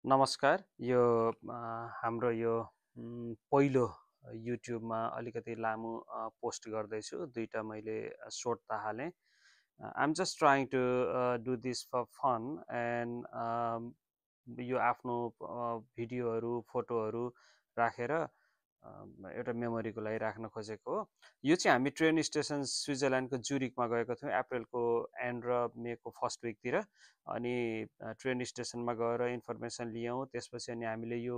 नमस्कार। यो हाम्रो यो पहिलो युट्युबमा अलिकति लामो पोस्ट गर्दैछु। 2टा मैले सोर्ट त हालेँ। I'm just trying to do this for fun and यो आफ्नो भिडियोहरू, फोटोहरू राखेर एउटा मेमोरीको लागि राख्न खोजेको हो। यो चाहिँ हामी ट्रेन स्टेसन स्विजरल्यान्डको जुरिकमा गएको थियौँ अप्रिलको एन्ड र मेको फर्स्ट विकतिर। अनि ट्रेन स्टेसनमा गएर इन्फर्मेसन लियौँ। त्यसपछि अनि हामीले यो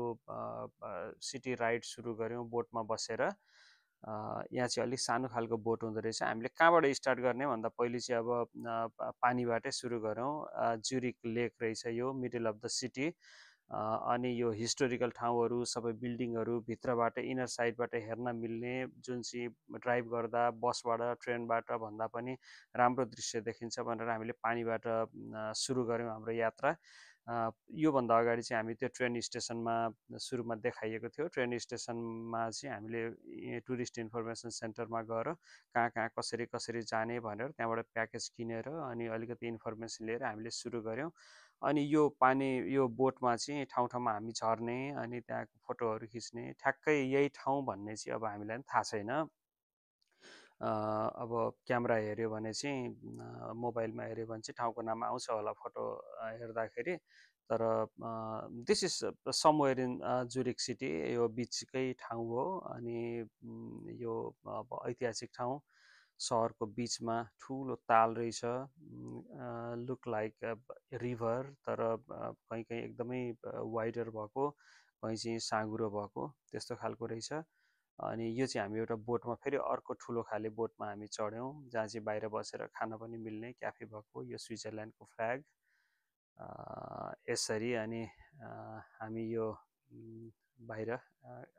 सिटी राइड सुरु गऱ्यौँ बोटमा बसेर। यहाँ चाहिँ अलिक सानो खालको बोट हुँदो रहेछ। हामीले कहाँबाट स्टार्ट गर्ने भन्दा पहिले चाहिँ अब पानीबाटै सुरु गऱ्यौँ। जुरिक लेक रहेछ यो, मिडल अफ द सिटी। अनि यो हिस्टोरिकल ठाउँहरू, सबै बिल्डिङहरू भित्रबाट इनर साइडबाट हेर्न मिल्ने, जुन चाहिँ ड्राइभ गर्दा बसबाट ट्रेनबाट भन्दा पनि राम्रो दृश्य देखिन्छ भनेर हामीले पानीबाट सुरु गऱ्यौँ हाम्रो यात्रा। योभन्दा अगाडि चाहिँ हामी त्यो ट्रेन स्टेसनमा सुरुमा देखाइएको थियो। ट्रेन स्टेसनमा चाहिँ हामीले टुरिस्ट इन्फर्मेसन सेन्टरमा गएर कहाँ कहाँ कसरी कसरी जाने भनेर त्यहाँबाट प्याकेज किनेर अनि अलिकति इन्फर्मेसन लिएर हामीले सुरु गऱ्यौँ। अनि यो यो बोटमा चाहिँ ठाउँ ठाउँमा हामी झर्ने अनि त्यहाँको फोटोहरू खिच्ने, ठ्याक्कै यही ठाउँ भन्ने चाहिँ अब हामीलाई पनि थाहा छैन। अब क्यामेरा हेऱ्यो भने चाहिँ मोबाइलमा हेऱ्यो भने चाहिँ ठाउँको नाम आउँछ होला फोटो हेर्दाखेरि। तर this is somewhere in Zurich city. यो बिचकै ठाउँ हो। अनि यो अब ऐतिहासिक ठाउँ, सहरको बिचमा ठुलो ताल रहेछ। लुक लाइक रिभर, तर कहीँ कहीँ एकदमै वाइडर भएको, कहीँ चाहिँ साँघुरो भएको, त्यस्तो खालको रहेछ। अनि यो चाहिँ हामी एउटा बोटमा, फेरि अर्को ठुलो खाले बोटमा हामी चढ्यौँ, जहाँ चाहिँ बाहिर बसेर खान पनि मिल्ने क्याफे भएको। यो स्विजरल्यान्डको फ्ल्याग यसरी। अनि हामी यो बाहिर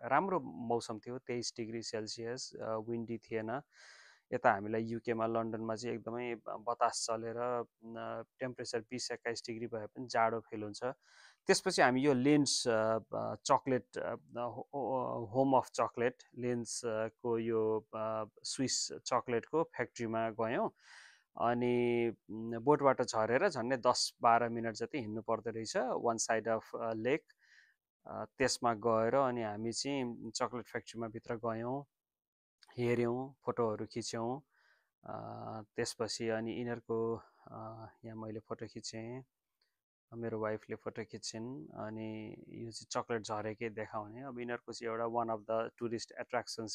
राम्रो मौसम थियो, 23 डिग्री सेल्सियस, विन्डी थिएन। यता हामीलाई युकेमा लन्डनमा चाहिँ एकदमै बतास चलेर टेम्परेचर 20-21 डिग्री भए पनि जाडो फिल हुन्छ। त्यसपछि हामी यो lens chocolate, home of chocolate, लेन्सको यो स्विस चक्लेटको फ्याक्ट्रीमा गयौँ। अनि बोटबाट झरेर झन्डै 10-12 मिनट जति हिँड्नु पर्दो रहेछ, वान साइड अफ लेक। त्यसमा गएर अनि हामी चाहिँ चक्लेट फ्याक्ट्रीमा भित्र गयौँ, हेऱ्यौँ, फोटोहरू खिच्यौँ। त्यसपछि अनि यिनीहरूको यहाँ मैले फोटो खिचेँ, मेरो वाइफले फोटो खिचिन्। अनि यो चाहिँ चक्लेट झरेकै देखाउने। अब यिनीहरूको चाहिँ एउटा one of the tourist attraction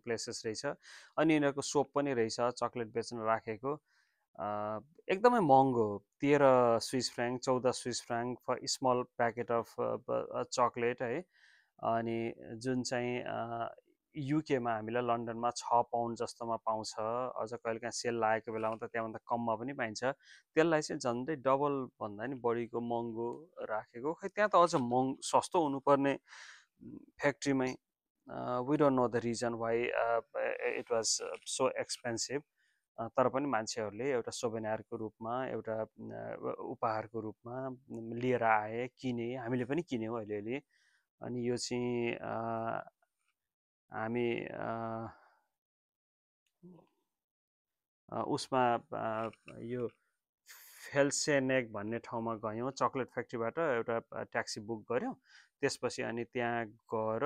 places रहेछ। अनि यिनीहरूको सोप पनि रहेछ चक्लेट बेच्न राखेको। एकदमै महँगो, 13 Swiss franc, 14 Swiss franc for small packet of chocolate है। अनि जुन चाहिँ युकेमा हामीलाई लन्डनमा 6 पाउन्ड जस्तोमा पाउँछ। अझ कहिलेकाहीँ सेल लागेको बेलामा त त्यहाँभन्दा कममा पनि पाइन्छ। त्यसलाई चाहिँ झन्डै डबल भन्दा नि बढीको महँगो राखेको। खै त्यहाँ त अझ सस्तो हुनुपर्ने फ्याक्ट्रीमै। We don't know the reason why it was so expensive. तर पनि मान्छेहरूले एउटा सोभेनियरको रूपमा, एउटा उपहारको रूपमा लिएर आए, किने, हामीले पनि किन्यौँ अलिअलि। अनि यो चाहिँ हामी उसमा यो फेल्सेनेक भन्ने ठाउँमा गयौँ। चक्लेट फ्याक्ट्रीबाट एउटा ट्याक्सी बुक गऱ्यौँ। त्यसपछि अनि त्यहाँ गएर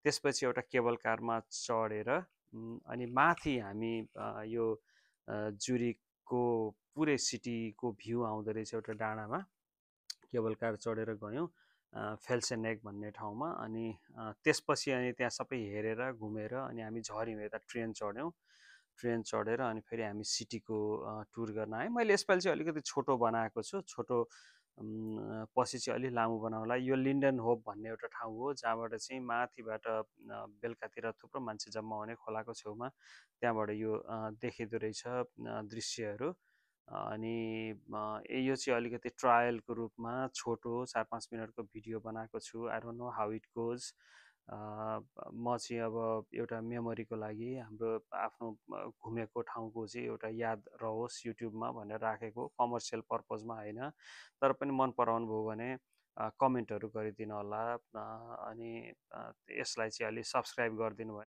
त्यसपछि एउटा केबल कारमा चढेर अनि माथि हामी यो जुरिकको पुरै सिटीको भ्यू आउँदो रहेछ एउटा डाँडामा। केबल कार चढेर गयौँ फेल्सेनेक भन्ने ठाउँमा। अनि त्यसपछि अनि त्यहाँ सबै हेरेर घुमेर अनि हामी झऱ्यौँ, यता ट्रेन चढ्यौँ। ट्रेन चढेर अनि फेरि हामी सिटीको टुर गर्न आएँ। मैले यसपालि चाहिँ अलिकति छोटो बनाएको छु, छोटो पछि चाहिँ अलिक लामो बनाउला। यो लिन्डन होप भन्ने एउटा ठाउँ हो, जहाँबाट चाहिँ माथिबाट बेलुकातिर थुप्रो मान्छे जम्मा हुने, खोलाको छेउमा, त्यहाँबाट यो देखिँदो रहेछ दृश्यहरू। अनि यो चाहिँ अलिकति ट्रायलको रूपमा छोटो 4-5 मिनटको भिडियो बनाएको छु। I don't know how it goes. म चाहिँ अब एउटा मेमोरीको लागि, हाम्रो आफ्नो घुमेको ठाउँको चाहिँ एउटा याद रहोस् युट्युबमा भनेर राखेको, कमर्सियल पर्पजमा होइन। तर पनि मन पराउनु भयो भने कमेन्टहरू गरिदिनु होला। अनि यसलाई चाहिँ अलि सब्सक्राइब गरिदिनु भयो।